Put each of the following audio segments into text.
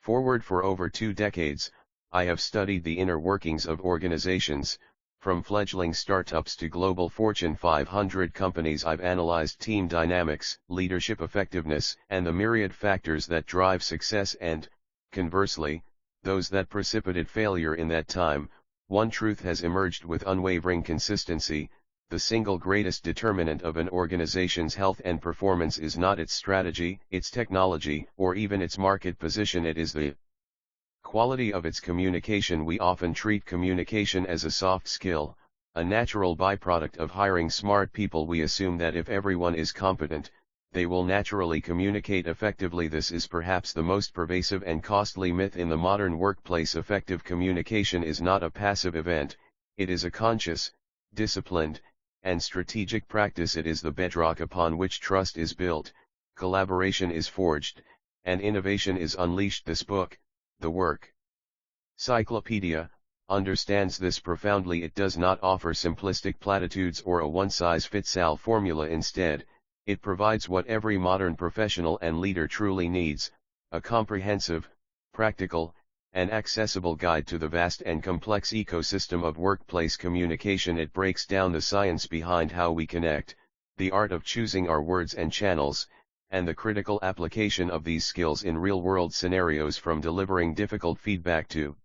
Forward for over 2 decades, I have studied the inner workings of organizations. From fledgling startups to global Fortune 500 companies, I've analyzed team dynamics, leadership effectiveness, and the myriad factors that drive success and, conversely, those that precipitate failure. In that time, one truth has emerged with unwavering consistency: the single greatest determinant of an organization's health and performance is not its strategy, its technology, or even its market position. It is the quality of its communication. We often treat communication as a soft skill, a natural byproduct of hiring smart people. We assume that if everyone is competent, they will naturally communicate effectively. This is perhaps the most pervasive and costly myth in the modern workplace. Effective communication is not a passive event, it is a conscious, disciplined, and strategic practice. It is the bedrock upon which trust is built, collaboration is forged, and innovation is unleashed. This book, the Work Cyclopedia, understands this profoundly. It does not offer simplistic platitudes or a one-size-fits-all formula. Instead, it provides what every modern professional and leader truly needs: a comprehensive, practical, and accessible guide to the vast and complex ecosystem of workplace communication. It breaks down the science behind how we connect, the art of choosing our words and channels, and the critical application of these skills in real-world scenarios. From delivering difficult feedback to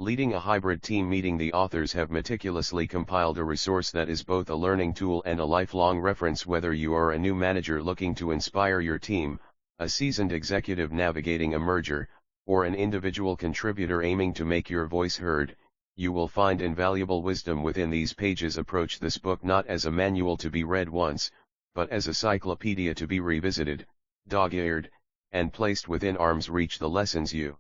leading a hybrid team meeting, the authors have meticulously compiled a resource that is both a learning tool and a lifelong reference. Whether you are a new manager looking to inspire your team, a seasoned executive navigating a merger, or an individual contributor aiming to make your voice heard, you will find invaluable wisdom within these pages. Approach this book not as a manual to be read once, but as a cyclopedia to be revisited, dog-eared, and placed within arm's reach. The lessons you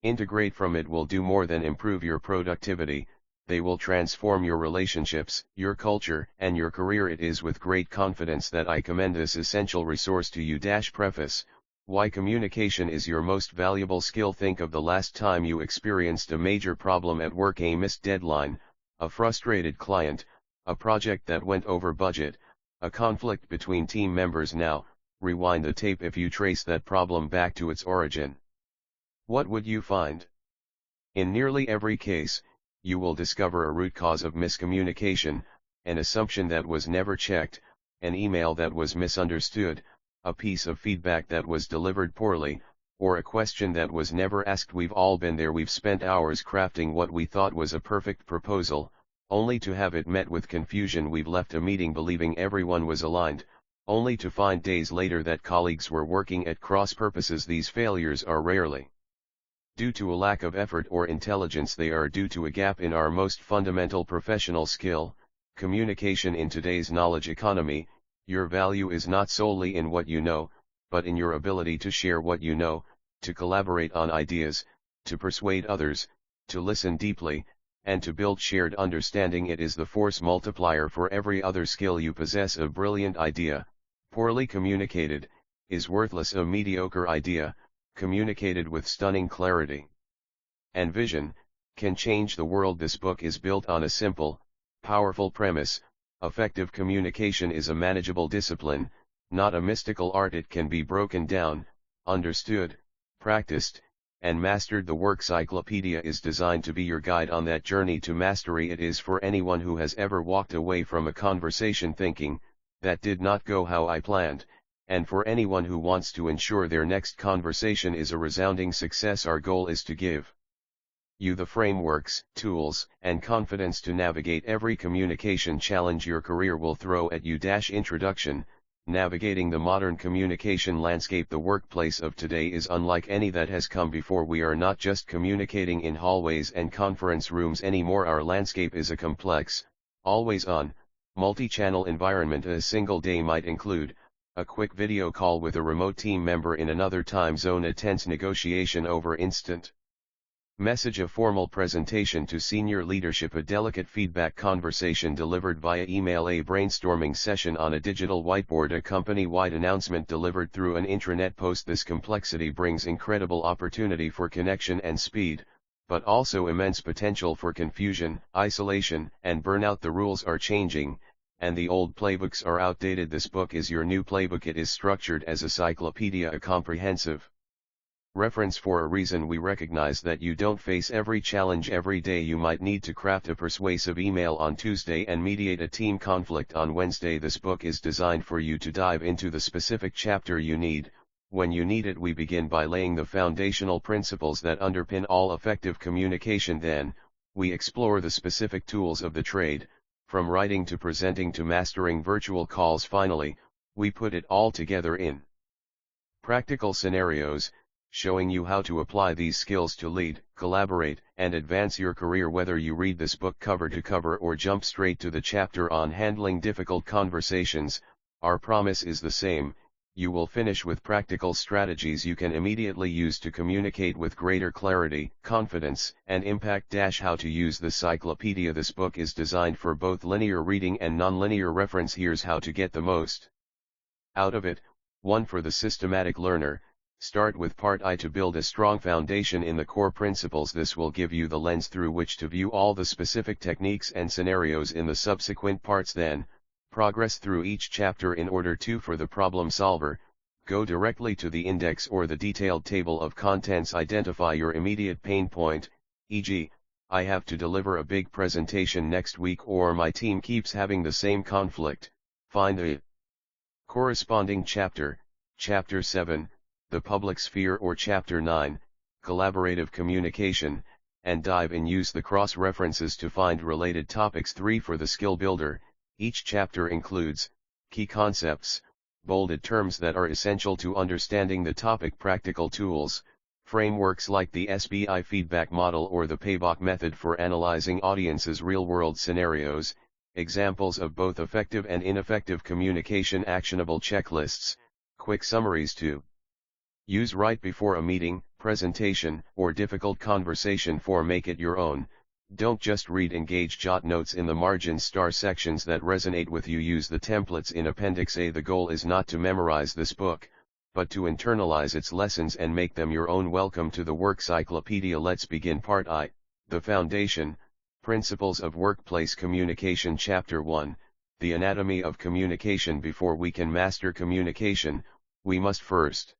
integrate from it will do more than improve your productivity, they will transform your relationships, your culture, and your career. It is with great confidence that I commend this essential resource to you. Preface: Why communication is your most valuable skill. Think of the last time you experienced a major problem at work: a missed deadline, a frustrated client, a project that went over budget, a conflict between team members. Now, rewind the tape. If you trace that problem back to its origin, what would you find? In nearly every case, you will discover a root cause of miscommunication, an assumption that was never checked, an email that was misunderstood, a piece of feedback that was delivered poorly, or a question that was never asked. We've all been there. We've spent hours crafting what we thought was a perfect proposal, only to have it met with confusion. We've left a meeting believing everyone was aligned, only to find days later that colleagues were working at cross purposes. These failures are rarely due to a lack of effort or intelligence. They are due to a gap in our most fundamental professional skill, communication. In today's knowledge economy, your value is not solely in what you know, but in your ability to share what you know, to collaborate on ideas, to persuade others, to listen deeply, and to build shared understanding. It is the force multiplier for every other skill you possess. A brilliant idea, poorly communicated, is worthless. A mediocre idea, communicated with stunning clarity and vision, can change the world. This book is built on a simple, powerful premise: effective communication is a manageable discipline, not a mystical art. It can be broken down, understood, practiced, and mastered. The Work Cyclopedia is designed to be your guide on that journey to mastery. It is for anyone who has ever walked away from a conversation thinking, "That did not go how I planned," and for anyone who wants to ensure their next conversation is a resounding success. Our goal is to give you the frameworks, tools, and confidence to navigate every communication challenge your career will throw at you. Introduction: Navigating the modern communication landscape. The workplace of today is unlike any that has come before. We are not just communicating in hallways and conference rooms anymore. Our landscape is a complex, always-on, multi-channel environment. A single day might include a quick video call with a remote team member in another time zone, a tense negotiation over instant message, a formal presentation to senior leadership, a delicate feedback conversation delivered via email, a brainstorming session on a digital whiteboard, a company-wide announcement delivered through an intranet post. This complexity brings incredible opportunity for connection and speed, but also immense potential for confusion, isolation, and burnout. The rules are changing, and the old playbooks are outdated. This book is your new playbook. It is structured as a cyclopedia, a comprehensive Reference: for a reason. We recognize that you don't face every challenge every day. You might need to craft a persuasive email on Tuesday and mediate a team conflict on Wednesday. This book is designed for you to dive into the specific chapter you need, when you need it. We begin by laying the foundational principles that underpin all effective communication. Then, we explore the specific tools of the trade, from writing to presenting to mastering virtual calls. Finally, we put it all together in practical scenarios, showing you how to apply these skills to lead, collaborate, and advance your career. Whether you read this book cover to cover or jump straight to the chapter on handling difficult conversations, our promise is the same: you will finish with practical strategies you can immediately use to communicate with greater clarity, confidence, and impact. How to use the Cyclopedia. This book is designed for both linear reading and non-linear reference. Here's how to get the most out of it. 1. For the systematic learner, start with Part I to build a strong foundation in the core principles. This will give you the lens through which to view all the specific techniques and scenarios in the subsequent parts. Then, progress through each chapter in order. 2. For the problem solver, go directly to the index or the detailed table of contents. Identify your immediate pain point, e.g., I have to deliver a big presentation next week, or my team keeps having the same conflict. Find the corresponding chapter, Chapter 7, the public sphere, or Chapter 9, collaborative communication, and dive in. Use the cross-references to find related topics. 3. For the skill builder, each chapter includes key concepts, bolded terms that are essential to understanding the topic, practical tools, frameworks like the SBI feedback model or the payback method for analyzing audiences, real-world scenarios, examples of both effective and ineffective communication, actionable checklists, quick summaries to use right before a meeting, presentation, or difficult conversation. 4. Make it your own. Don't just read. Engage. Jot notes in the margins, star sections that resonate with you. Use the templates in Appendix A. The goal is not to memorize this book, but to internalize its lessons and make them your own. Welcome to the Work Cyclopedia. Let's begin. Part I, the foundation, principles of workplace communication. Chapter 1, the anatomy of communication. Before we can master communication, we must first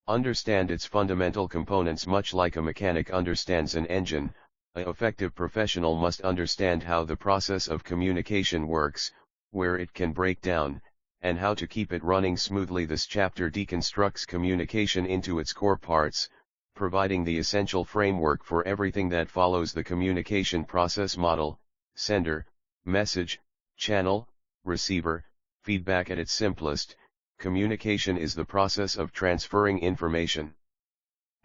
understand its fundamental components. Much like a mechanic understands an engine, an effective professional must understand how the process of communication works, where it can break down, and how to keep it running smoothly. This chapter deconstructs communication into its core parts, providing the essential framework for everything that follows. The communication process model: sender, message, channel, receiver, feedback. At its simplest, communication is the process of transferring information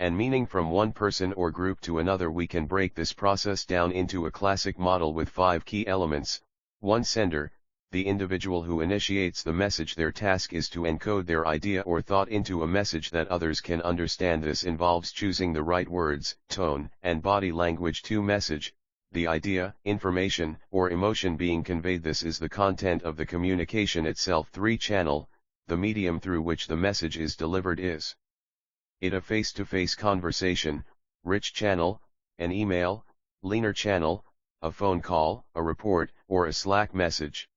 and meaning from one person or group to another. We can break this process down into a classic model with 5 key elements. 1. Sender, the individual who initiates the message. Their task is to encode their idea or thought into a message that others can understand. This involves choosing the right words, tone, and body language. 2. Message, the idea, information, or emotion being conveyed. This is the content of the communication itself. 3. Channel, the medium through which the message is delivered. Is it a face-to-face conversation, rich channel, an email, leaner channel, a phone call, a report, or a Slack message?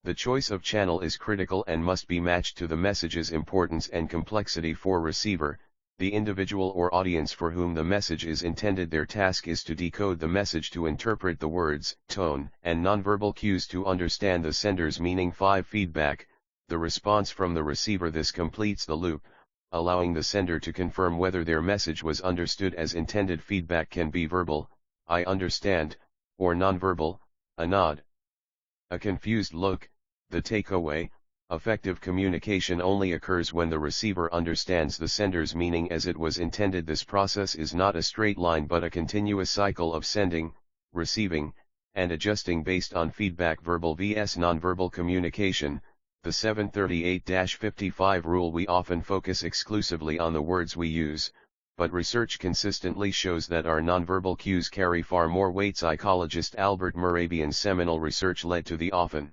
The choice of channel is critical and must be matched to the message's importance and complexity. For receiver, the individual or audience for whom the message is intended. Their task is to decode the message, to interpret the words, tone, and nonverbal cues to understand the sender's meaning. 5. Feedback, the response from the receiver. This completes the loop, allowing the sender to confirm whether their message was understood as intended. Feedback can be verbal, I understand, or nonverbal, a nod, a confused look. The takeaway: effective communication only occurs when the receiver understands the sender's meaning as it was intended. This process is not a straight line but a continuous cycle of sending, receiving, and adjusting based on feedback. Verbal vs nonverbal communication, the 738-55 rule. We often focus exclusively on the words we use, but research consistently shows that our nonverbal cues carry far more weight. Psychologist Albert Mehrabian's seminal research led to the often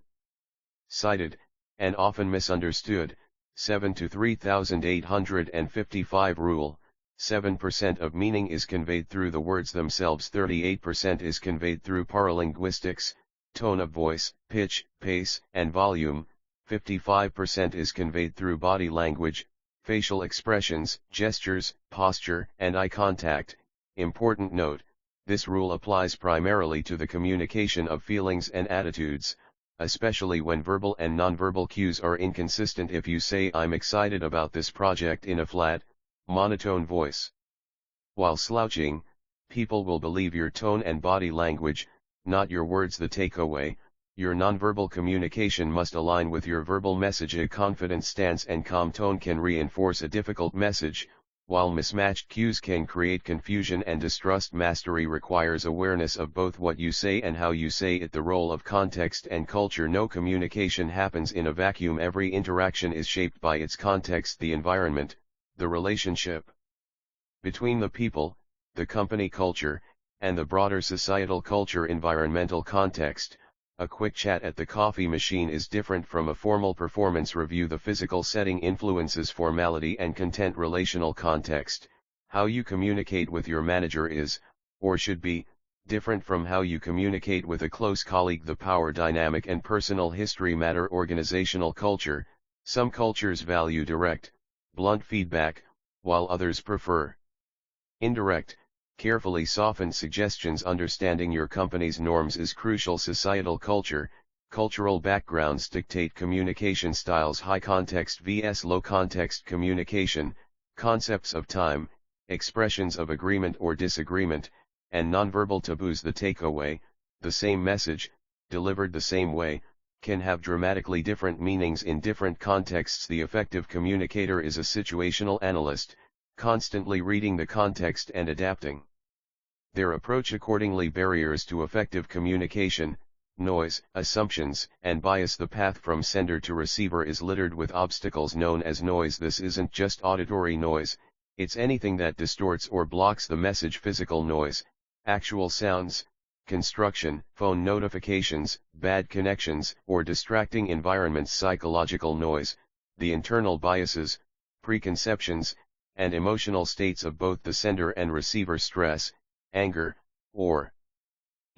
cited, and often misunderstood, 7 to 3855 rule. 7% of meaning is conveyed through the words themselves. 38% is conveyed through paralinguistics, tone of voice, pitch, pace, and volume. 55% is conveyed through body language, facial expressions, gestures, posture, and eye contact. Important note, this rule applies primarily to the communication of feelings and attitudes, especially when verbal and nonverbal cues are inconsistent. If you say "I'm excited about this project" in a flat, monotone voice, while slouching, people will believe your tone and body language, not your words. The takeaway: your nonverbal communication must align with your verbal message. A confident stance and calm tone can reinforce a difficult message, while mismatched cues can create confusion and distrust. Mastery requires awareness of both what you say and how you say it. The role of context and culture. No communication happens in a vacuum. Every interaction is shaped by its context, the environment, the relationship between the people, the company culture, and the broader societal culture. Environmental context. A quick chat at the coffee machine is different from a formal performance review. The physical setting influences formality and content. Relational context. How you communicate with your manager is, or should be, different from how you communicate with a close colleague. The power dynamic and personal history matter. Organizational culture. Some cultures value direct, blunt feedback, while others prefer indirect, carefully softened suggestions. Understanding your company's norms is crucial. Societal culture. Cultural backgrounds dictate communication styles. High context vs low context communication. Concepts of time, expressions of agreement or disagreement, and nonverbal taboos. The takeaway: the same message, delivered the same way, can have dramatically different meanings in different contexts. The effective communicator is a situational analyst, constantly reading the context and adapting their approach accordingly. Barriers to effective communication: noise, assumptions, and bias. The path from sender to receiver is littered with obstacles known as noise. This isn't just auditory noise, it's anything that distorts or blocks the message. Physical noise, actual sounds, construction, phone notifications, bad connections, or distracting environments. Psychological noise, the internal biases, preconceptions, and emotional states of both the sender and receiver. Stress, anger, or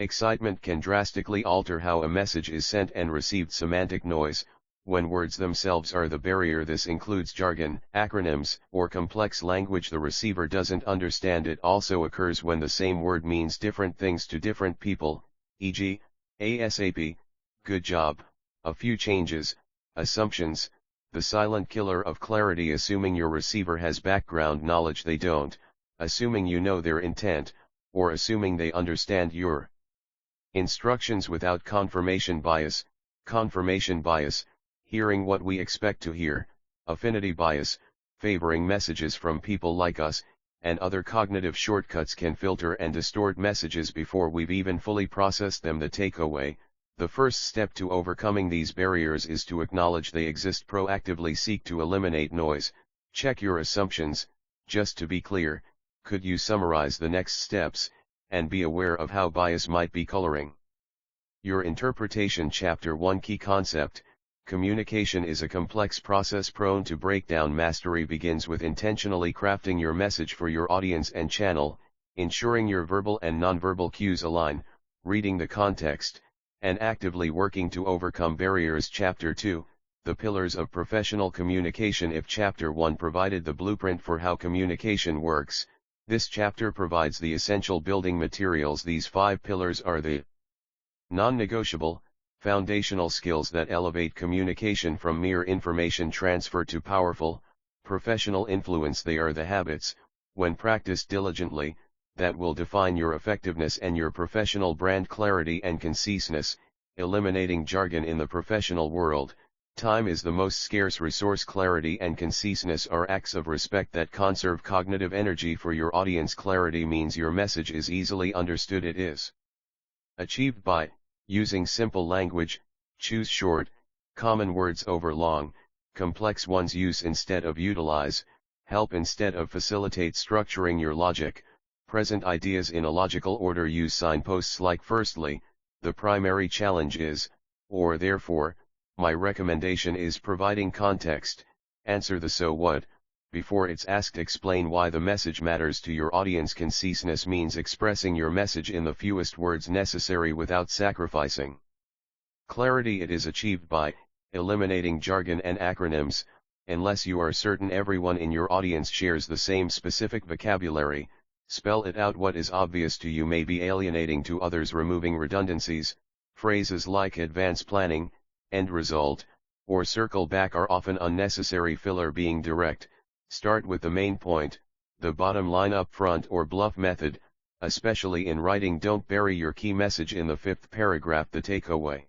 excitement can drastically alter how a message is sent and received. Semantic noise, when words themselves are the barrier. This includes jargon, acronyms, or complex language the receiver doesn't understand. It also occurs when the same word means different things to different people, e.g., ASAP, good job, a few changes. Assumptions, the silent killer of clarity. Assuming your receiver has background knowledge they don't, assuming you know their intent, or assuming they understand your instructions without confirmation bias. Confirmation bias, hearing what we expect to hear. Affinity bias, favoring messages from people like us, and other cognitive shortcuts can filter and distort messages before we've even fully processed them. The takeaway: the first step to overcoming these barriers is to acknowledge they exist. Proactively seek to eliminate noise. Check your assumptions. Just to be clear, could you summarize the next steps, and be aware of how bias might be coloring your interpretation? Chapter 1. Key concept: communication is a complex process prone to breakdown. Mastery begins with intentionally crafting your message for your audience and channel, ensuring your verbal and nonverbal cues align, reading the context, and actively working to overcome barriers. Chapter 2. The pillars of professional communication. If Chapter 1 provided the blueprint for how communication works, this chapter provides the essential building materials. These 5 pillars are the non-negotiable, foundational skills that elevate communication from mere information transfer to powerful, professional influence. They are the habits, when practiced diligently, that will define your effectiveness and your professional brand. Clarity and conciseness, eliminating jargon in the professional world. Time is the most scarce resource. Clarity and conciseness are acts of respect that conserve cognitive energy for your audience. Clarity means your message is easily understood. It is achieved by using simple language. Choose short, common words over long, complex ones. Use instead of utilize, help instead of facilitate. Structuring your logic, present ideas in a logical order. Use signposts like firstly, the primary challenge is, or therefore, my recommendation is. Providing context, answer the so what before it's asked. Explain why the message matters to your audience. Conciseness means expressing your message in the fewest words necessary without sacrificing clarity. It is achieved by eliminating jargon and acronyms, Unless you are certain everyone in your audience shares the same specific vocabulary, spell it out. What is obvious to you may be alienating to others. Removing redundancies, phrases like advance planning, end result, or circle back are often unnecessary filler. Being direct, start with the main point, the bottom line up front. Or bluff method, especially in writing. Don't bury your key message in the fifth paragraph. The takeaway.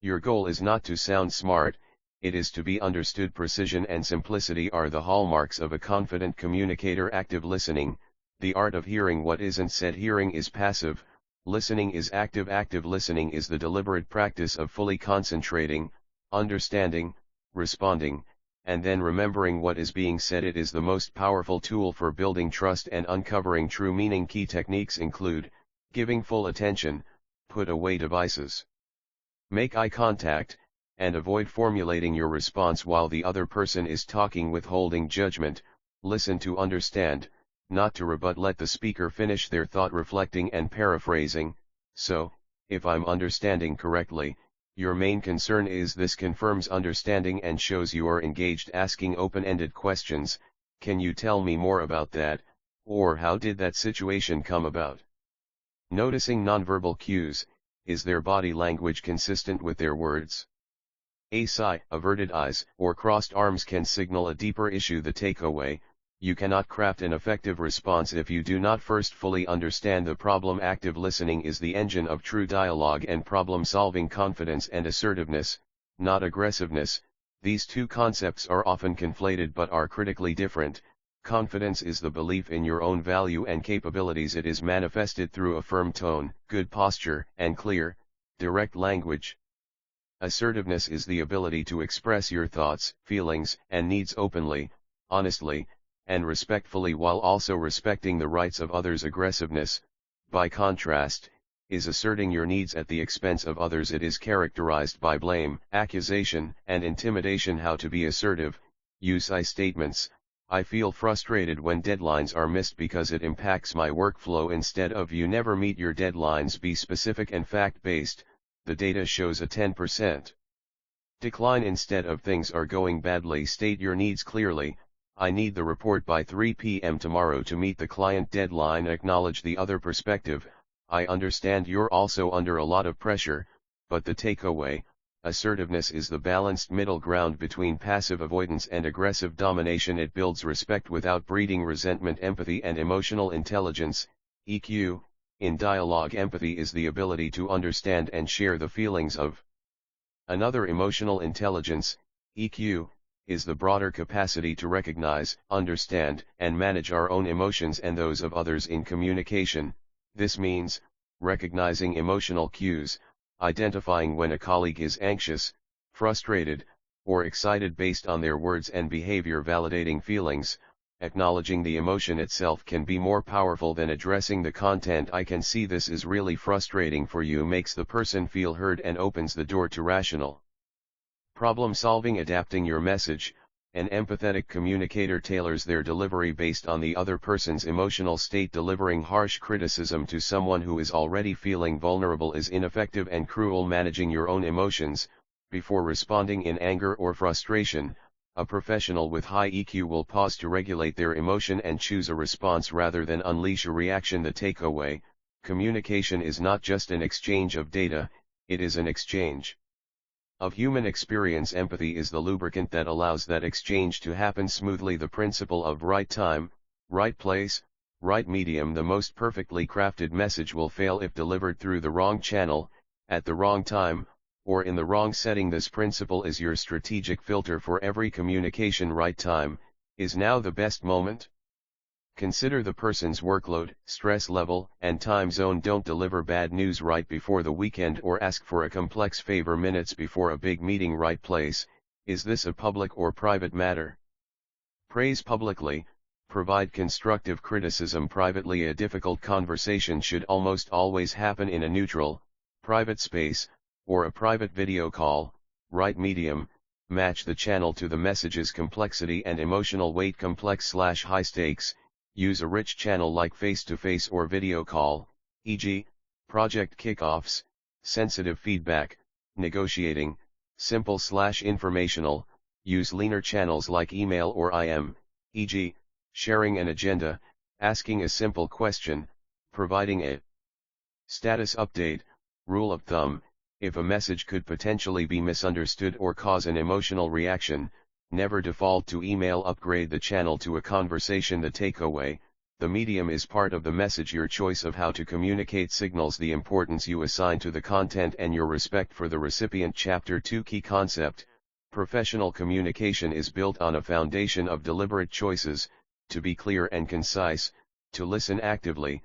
Your goal is not to sound smart, it is to be understood. Precision and simplicity are the hallmarks of a confident communicator. Active listening, the art of hearing what isn't said. Hearing is passive, listening is active. Active listening is the deliberate practice of fully concentrating, understanding, responding, and then remembering what is being said. It is the most powerful tool for building trust and uncovering true meaning. Key techniques include giving full attention, put away devices, make eye contact, and avoid formulating your response while the other person is talking. Withholding judgment, listen to understand, not to rebut. Let the speaker finish their thought. Reflecting and paraphrasing, so, if I'm understanding correctly, your main concern is this confirms understanding and shows you are engaged. Asking open-ended questions, can you tell me more about that, or how did that situation come about? Noticing nonverbal cues, is their body language consistent with their words? A sigh, averted eyes, or crossed arms can signal a deeper issue. The takeaway, you cannot craft an effective response if you do not first fully understand the problem. Active listening is the engine of true dialogue and problem-solving. Confidence and assertiveness, not aggressiveness, these two concepts are often conflated but are critically different. Confidence is the belief in your own value and capabilities. It is manifested through a firm tone, good posture, and clear, direct language. Assertiveness is the ability to express your thoughts, feelings, and needs openly, honestly, and respectfully while also respecting the rights of others. Aggressiveness, by contrast, is asserting your needs at the expense of others. It is characterized by blame, accusation, and intimidation. How to be assertive: use I statements. I feel frustrated when deadlines are missed because it impacts my workflow, instead of you never meet your deadlines. Be specific and fact-based. The data shows a 10% decline instead of things are going badly. State your needs clearly. I need the report by 3 p.m. tomorrow to meet the client deadline. Acknowledge the other perspective. I understand you're also under a lot of pressure, but the takeaway, assertiveness is the balanced middle ground between passive avoidance and aggressive domination. It builds respect without breeding resentment. Empathy and emotional intelligence, EQ. In dialogue, empathy is the ability to understand and share the feelings of another. Emotional intelligence, EQ, is the broader capacity to recognize, understand, and manage our own emotions and those of others in communication. This means recognizing emotional cues, identifying when a colleague is anxious, frustrated, or excited based on their words and behavior. Validating feelings, acknowledging the emotion itself can be more powerful than addressing the content. I can see this is really frustrating for you makes the person feel heard and opens the door to rational problem solving. Adapting your message, an empathetic communicator tailors their delivery based on the other person's emotional state. Delivering harsh criticism to someone who is already feeling vulnerable is ineffective and cruel. Managing your own emotions, before responding in anger or frustration, a professional with high EQ will pause to regulate their emotion and choose a response rather than unleash a reaction. The takeaway, communication is not just an exchange of data, it is an exchange of human experience. Empathy is the lubricant that allows that exchange to happen smoothly. The principle of right time, right place, right medium. The most perfectly crafted message will fail if delivered through the wrong channel, at the wrong time, or in the wrong setting. This principle is your strategic filter for every communication. Right time, is now the best moment? Consider the person's workload, stress level, and time zone. Don't deliver bad news right before the weekend or ask for a complex favor minutes before a big meeting. Right place, is this a public or private matter? Praise publicly, provide constructive criticism privately. A difficult conversation should almost always happen in a neutral, private space, or a private video call. Right medium, match the channel to the message's complexity and emotional weight. Complex/high stakes, use a rich channel like face-to-face or video call, e.g., project kickoffs, sensitive feedback, negotiating. Simple/informational, Use leaner channels like email or IM, e.g., sharing an agenda, asking a simple question, providing a status update. Rule of thumb: if a message could potentially be misunderstood or cause an emotional reaction, never default to email. Upgrade the channel to a conversation. The takeaway: the medium is part of the message. Your choice of how to communicate signals the importance you assign to the content and your respect for the recipient. Chapter 2: Key concept. Professional communication is built on a foundation of deliberate choices, to be clear and concise, to listen actively,